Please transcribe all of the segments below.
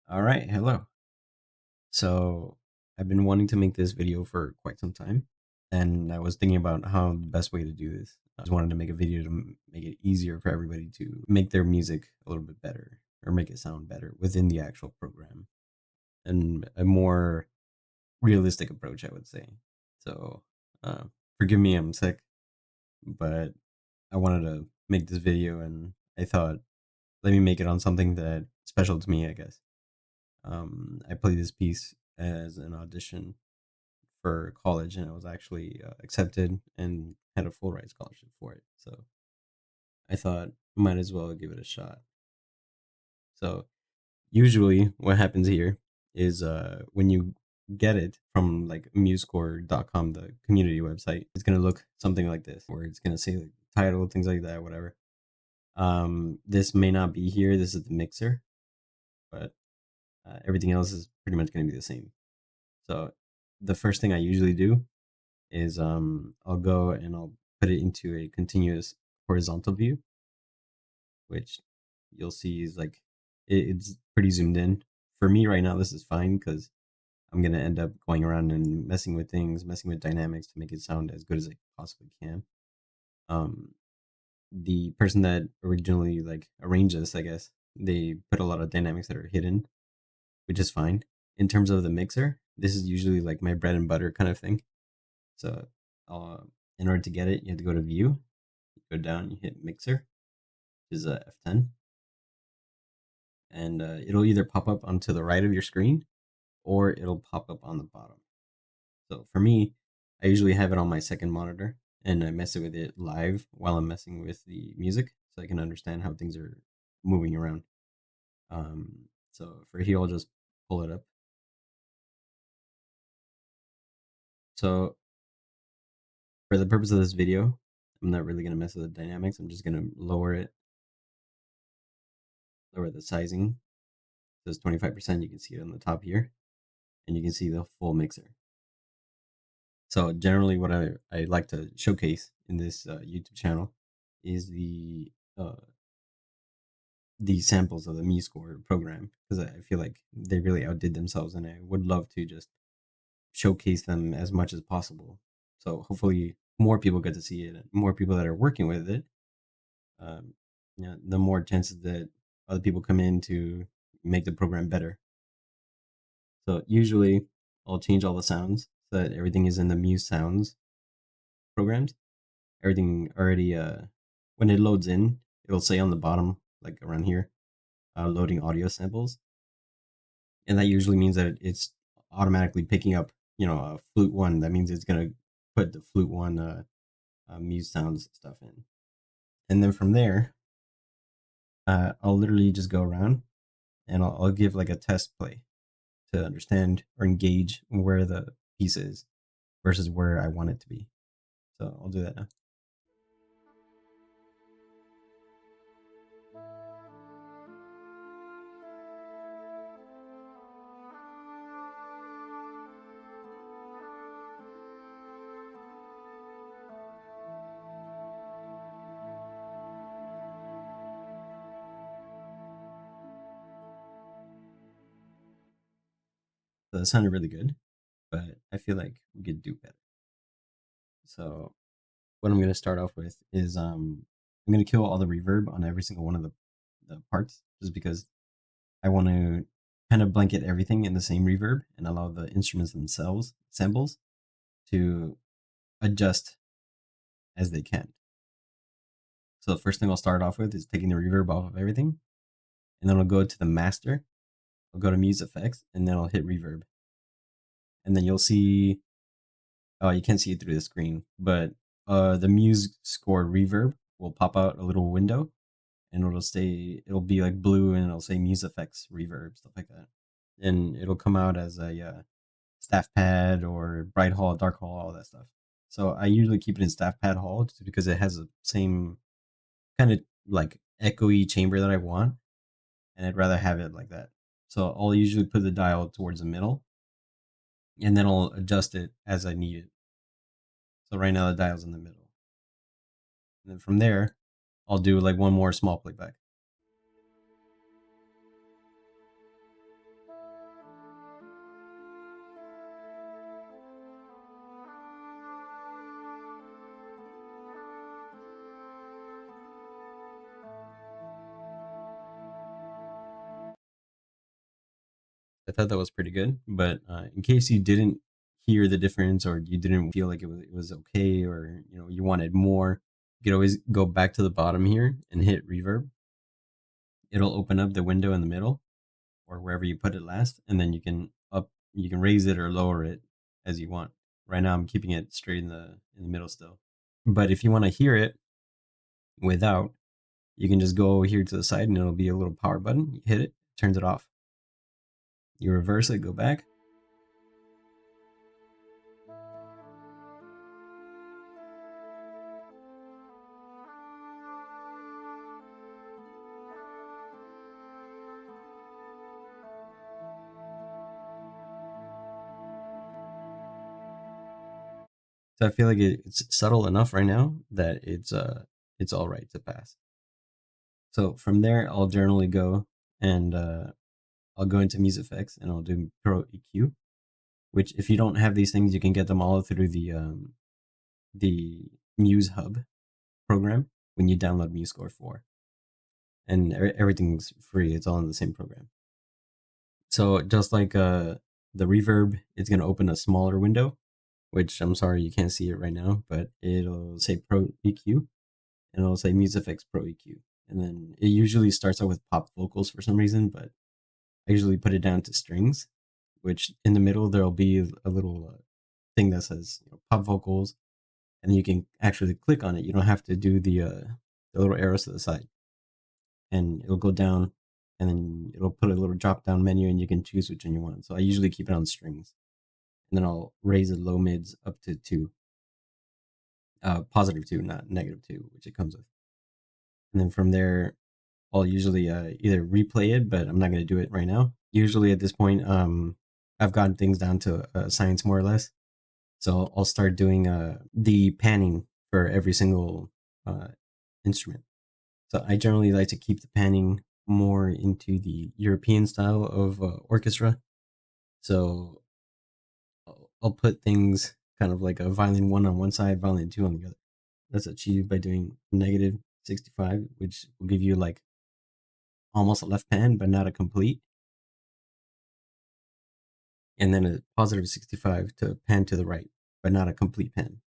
All right, hello. So I've been wanting to make this video for quite some time, and I was thinking about how the best way to do this. I just wanted to make a video to make it easier for everybody to make their music a little bit better or make it sound better within the actual program, and a more realistic approach, I would say. So uh, forgive me, I'm sick, but I wanted to make this video, and I thought, let me make it on something that special to me, I guess. I played this piece as an audition for college, and I was actually accepted and had a full ride scholarship for it. So I thought might as well give it a shot. So usually, what happens here is when you get it from like MuseScore.com, the community website, it's gonna look something like this, where it's gonna say like title, things like that, whatever. This may not be here. This is the mixer, but everything else is pretty much gonna be the same. So the first thing I usually do is I'll go and I'll put it into a continuous horizontal view, which you'll see is like it's pretty zoomed in. For me right now, this is fine because I'm gonna end up going around and messing with things, messing with dynamics to make it sound as good as I possibly can. Um, the person that originally like arranged this, I guess, they put a lot of dynamics that are hidden, which is fine. In terms of the mixer, this is usually like my bread and butter kind of thing. So, in order to get it, you have to go to View, you go down, you hit Mixer, which is a F10, and it'll either pop up onto the right of your screen or it'll pop up on the bottom. So for me, I usually have it on my second monitor and I mess it with it live while I'm messing with the music so I can understand how things are moving around. So for here, I'll just pull it up. So for the purpose of this video, I'm not really going to mess with the dynamics. I'm just going to lower it, lower the sizing. So it's 25%. You can see it on the top here, and you can see the full mixer. So generally, what I like to showcase in this YouTube channel is uh, the samples of the MuseScore program because I feel like they really outdid themselves, and I would love to just showcase them as much as possible. So hopefully, more people get to see it, and more people that are working with it. Um, the more chances that other people come in to make the program better. So usually, I'll change all the sounds so that everything is in the Muse Sounds programs. Everything already when it loads in, it'll say on the bottom, like around here, loading audio samples, and that usually means that it's automatically picking up, a flute one. That means it's gonna put the flute one Muse Sounds stuff in, and then from there, I'll literally just go around and I'll give like a test play to understand or engage where the piece is versus where I want it to be. So I'll do that now. So that sounded really good, but I feel like we could do better. So what I'm going to start off with is I'm going to kill all the reverb on every single one of the parts just because I want to kind of blanket everything in the same reverb and allow the instruments themselves, samples, to adjust as they can. So the first thing I'll start off with is taking the reverb off of everything, and then I'll go to the master, I'll go to Muse Effects, and then I'll hit reverb. And then you'll see, oh, you can't see it through the screen, but the Muse Score reverb will pop out a little window and it'll be like blue and it'll say Muse Effects reverb, stuff like that. And it'll come out as a staff pad or bright hall, dark hall, all that stuff. So I usually keep it in staff pad hall just because it has the same kind of like echoey chamber that I want, and I'd rather have it like that. So I'll usually put the dial towards the middle, and then I'll adjust it as I need it. So right now the dial's in the middle, and then from there, I'll do like one more small playback. I thought that was pretty good. But in case you didn't hear the difference or you didn't feel like it was okay, or you wanted more, you could always go back to the bottom here and hit reverb. It'll open up the window in the middle or wherever you put it last, and then you can raise it or lower it as you want. Right now I'm keeping it straight in the middle still. But if you want to hear it without, you can just go here to the side and it'll be a little power button. You hit it, turns it off. You reverse it, go back. So I feel like it's subtle enough right now that it's all right to pass. So from there, I'll generally go and I'll go into Music Effects and I'll do Pro EQ. Which, if you don't have these things, you can get them all through the Muse Hub program when you download MuseScore4, and everything's free. It's all in the same program. So just like the reverb, it's gonna open a smaller window, which I'm sorry you can't see it right now, but it'll say Pro EQ and it'll say MuseFX Pro EQ, and then it usually starts out with pop vocals for some reason, but I usually put it down to strings, which in the middle there'll be a little thing that says pop vocals, and you can actually click on it. You don't have to do the little arrows to the side, and it'll go down, and then it'll put a little drop down menu, and you can choose which one you want. So I usually keep it on strings, and then I'll raise the low mids up to 2, +2, not -2, which it comes with. And then from there, I'll usually either replay it, but I'm not going to do it right now. Usually at this point, I've gotten things down to science more or less. So I'll start doing the panning for every single uh, instrument. So I generally like to keep the panning more into the European style of orchestra. So I'll put things kind of like a violin 1 on one side, violin 2 on the other. That's achieved by doing -65, which will give you like almost a left pan, but not a complete. And then a +65 to pan to the right, but not a complete pan.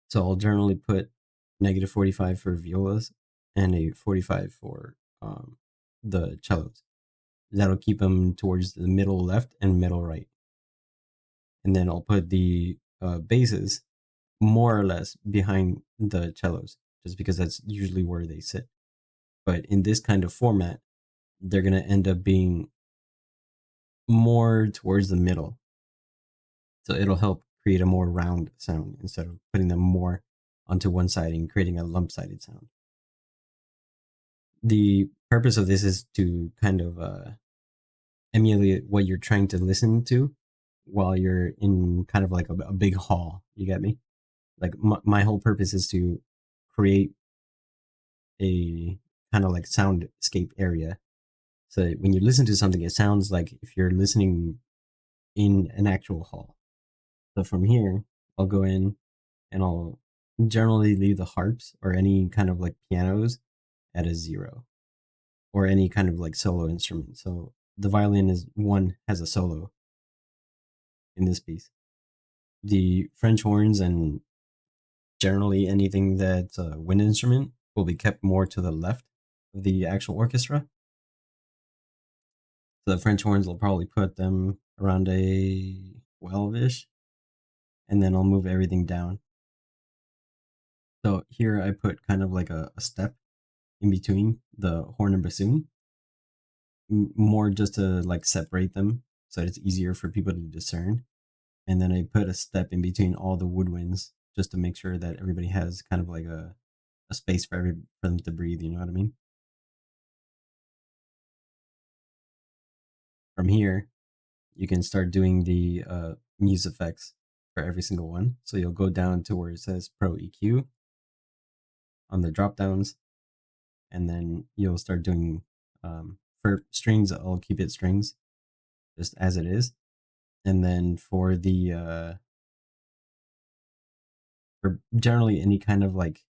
So I'll generally put -45 for violas and a 45 for the cellos. That'll keep them towards the middle left and middle right. And then I'll put the basses more or less behind the cellos, just because that's usually where they sit. But in this kind of format, they're going to end up being more towards the middle. So it'll help create a more round sound instead of putting them more onto one side and creating a lump sided sound. The purpose of this is to kind of emulate what you're trying to listen to while you're in kind of like a big hall. You get me? Like my whole purpose is to create a kind of like soundscape area. So that when you listen to something, it sounds like if you're listening in an actual hall. So from here, I'll go in and I'll generally leave the harps or any kind of like pianos at a 0, or any kind of like solo instrument. So the violin has a solo in this piece. The French horns and generally anything that's a wind instrument will be kept more to the left of the actual orchestra. So the French horns will probably put them around a 12-ish, and then I'll move everything down. So here I put kind of like a step in between the horn and bassoon, more just to like separate them so that it's easier for people to discern. And then I put a step in between all the woodwinds just to make sure that everybody has kind of like a space for them to breathe. You know what I mean? From here, you can start doing the muse effects for every single one. So you'll go down to where it says Pro EQ on the drop downs, and then you'll start doing for strings. I'll keep it strings just as it is, and then for generally any kind of like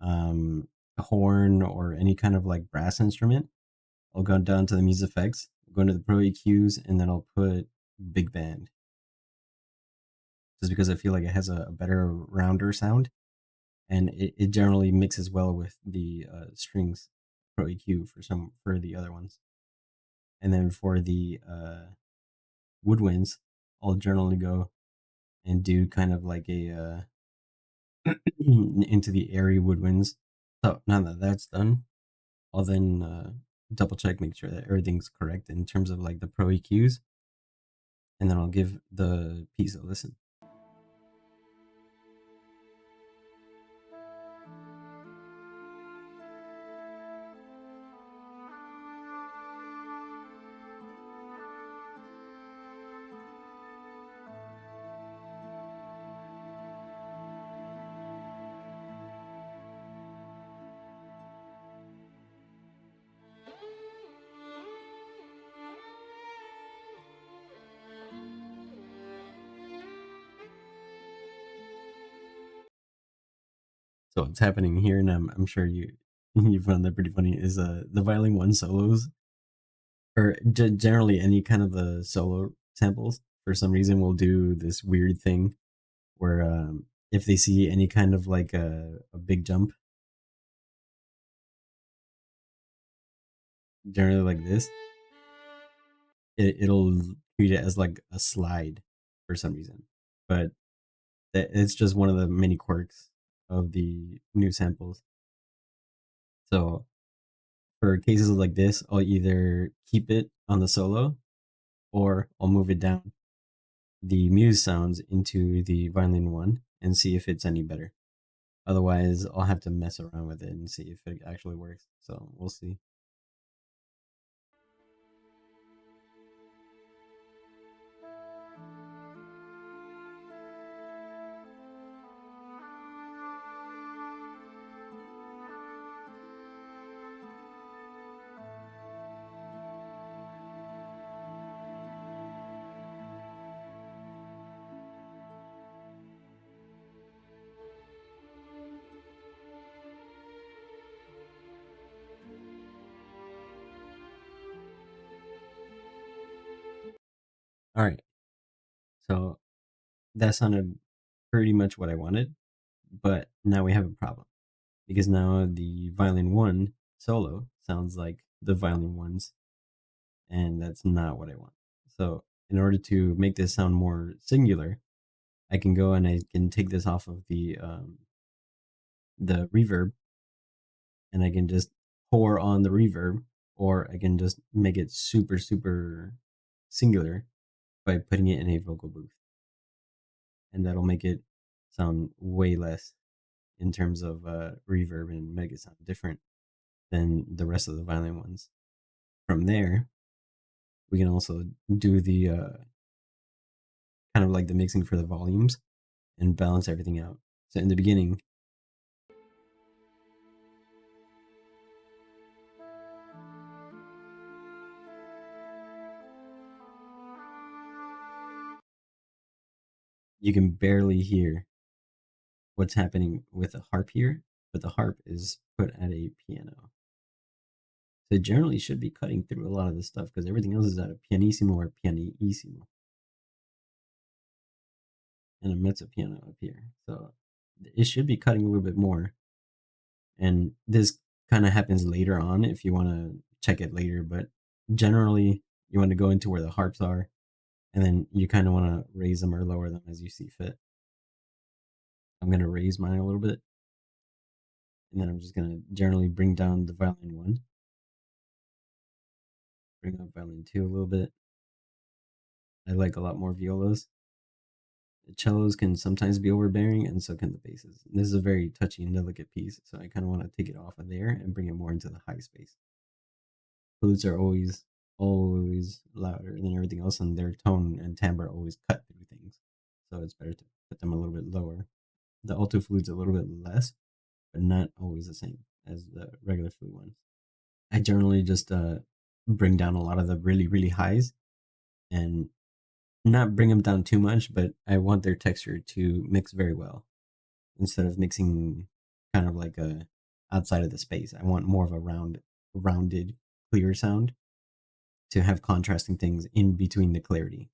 horn or any kind of like brass instrument, I'll go down to the Muse effects, go into the Pro EQs, and then I'll put Big Band, just because I feel like it has a better rounder sound, and it generally mixes well with the strings Pro EQ for the other ones. And then for the woodwinds, I'll generally go and do kind of like a into the airy woodwinds. So now that that's done, I'll then double check, make sure that everything's correct in terms of like the Pro EQs, and then I'll give the piece a listen. So what's happening here, and I'm sure you found that pretty funny, is the violin one solos, or generally any kind of the solo samples, for some reason will do this weird thing where if they see any kind of like a big jump, generally like this, it'll treat it as like a slide for some reason. But it's just one of the many quirks of the new samples. So for cases like this, I'll either keep it on the solo, or I'll move it down the Muse sounds into the violin one and see if it's any better. Otherwise, I'll have to mess around with it and see if it actually works. So we'll see. All right. So that sounded pretty much what I wanted, but now we have a problem, because now the violin one solo sounds like the violin ones, and that's not what I want. So in order to make this sound more singular, I can go and I can take this off of the reverb, and I can just pour on the reverb, or I can just make it super super singular by putting it in a vocal booth, and that'll make it sound way less in terms of reverb, and make it sound different than the rest of the violin ones. From there, we can also do the kind of like the mixing for the volumes and balance everything out. So in the beginning, you can barely hear what's happening with the harp here, but the harp is put at a piano. So it generally should be cutting through a lot of this stuff, because everything else is at a pianissimo or pianissimo, and a mezzo piano up here. So it should be cutting a little bit more. And this kind of happens later on if you want to check it later, but generally you want to go into where the harps are, and then you kind of want to raise them or lower them as you see fit. I'm going to raise mine a little bit, and then I'm just going to generally bring down the violin one, bring up violin two a little bit. I like a lot more violas. The cellos can sometimes be overbearing, and so can the basses. This is a very touchy and delicate piece, so I kind of want to take it off of there and bring it more into the high space. Flutes are always louder than everything else, and their tone and timbre always cut through things. So it's better to put them a little bit lower. The alto flute's a little bit less, but not always the same as the regular flute ones. I generally just bring down a lot of the really, really highs, and not bring them down too much, but I want their texture to mix very well, instead of mixing kind of like a outside of the space. I want more of a rounded, clear sound to have contrasting things in between the clarity.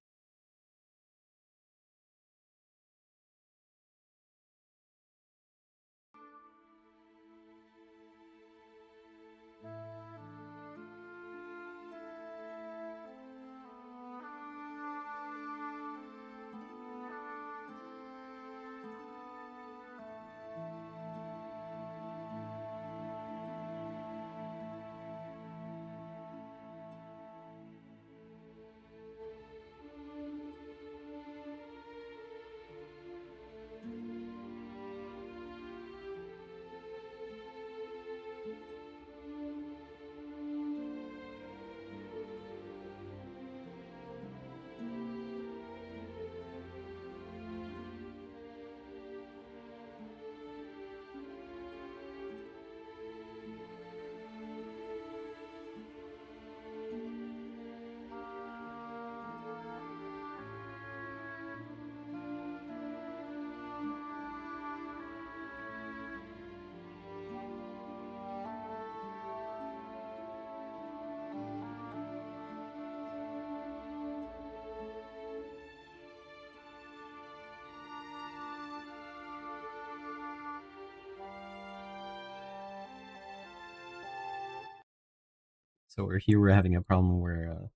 So we're having a problem where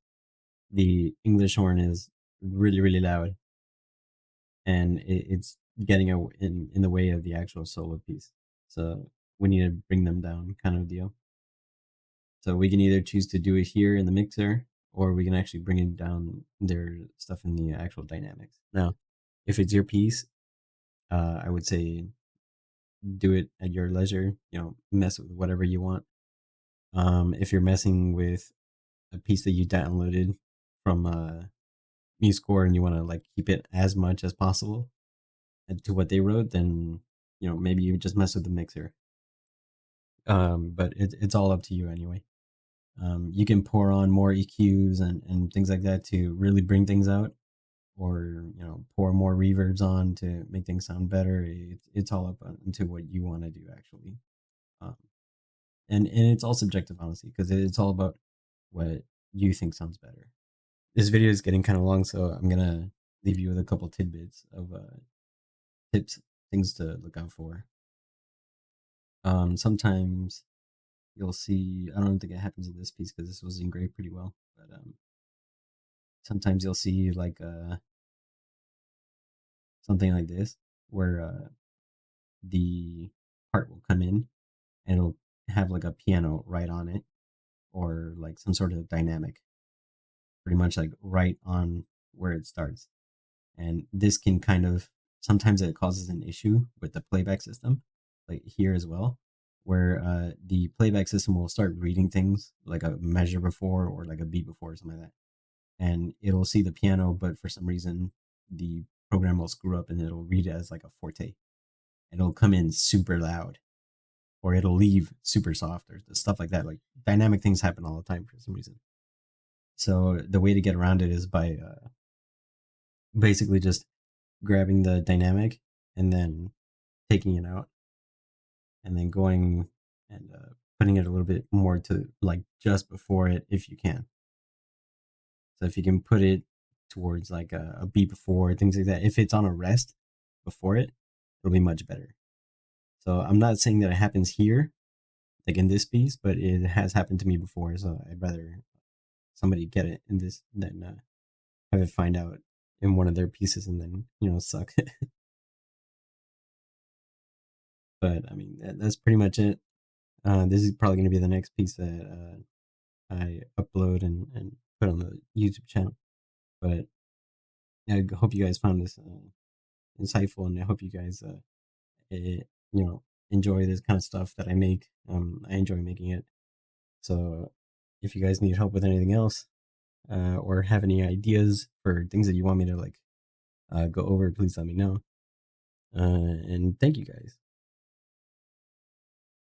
the English horn is really really loud, and it's getting in the way of the actual solo piece. So we need to bring them down, kind of deal. So we can either choose to do it here in the mixer, or we can actually bring it down their stuff in the actual dynamics. Now, if it's your piece, I would say do it at your leisure. You know, mess with whatever you want. If you're messing with a piece that you downloaded from MuseScore and you want to like keep it as much as possible to what they wrote, then maybe you just mess with the mixer. But it's all up to you anyway. You can pour on more EQs and things like that to really bring things out, or pour more reverbs on to make things sound better. It's all up into what you want to do actually, um, and it's all subjective honestly, because it's all about what you think sounds better. This video is getting kind of long, so I'm gonna leave you with a couple tidbits of tips, things to look out for. Sometimes you'll see, I don't think it happens in this piece because this was engraved pretty well, but sometimes you'll see like something like this where the part will come in and it'll have like a piano right on it, or like some sort of dynamic pretty much like right on where it starts. And this can kind of, sometimes it causes an issue with the playback system, like here as well, where the playback system will start reading things like a measure before or like a beat before or something like that, and it'll see the piano, but for some reason the program will screw up and it'll read it as like a forte, and it'll come in super loud, or it'll leave super soft, or stuff like that. Like dynamic things happen all the time for some reason. So the way to get around it is by basically just grabbing the dynamic and then taking it out, and then going and putting it a little bit more to like just before it if you can. So if you can put it towards like a beat before, things like that, if it's on a rest before it, it'll be much better. So I'm not saying that it happens here, like in this piece, but it has happened to me before. So I'd rather somebody get it in this than have it find out in one of their pieces and then suck. But I mean that's pretty much it. This is probably going to be the next piece that I upload and put on the YouTube channel. But I hope you guys found this insightful, and I hope you guys enjoy this kind of stuff that I make. I enjoy making it. So if you guys need help with anything else, or have any ideas for things that you want me to like go over, please let me know. And thank you guys.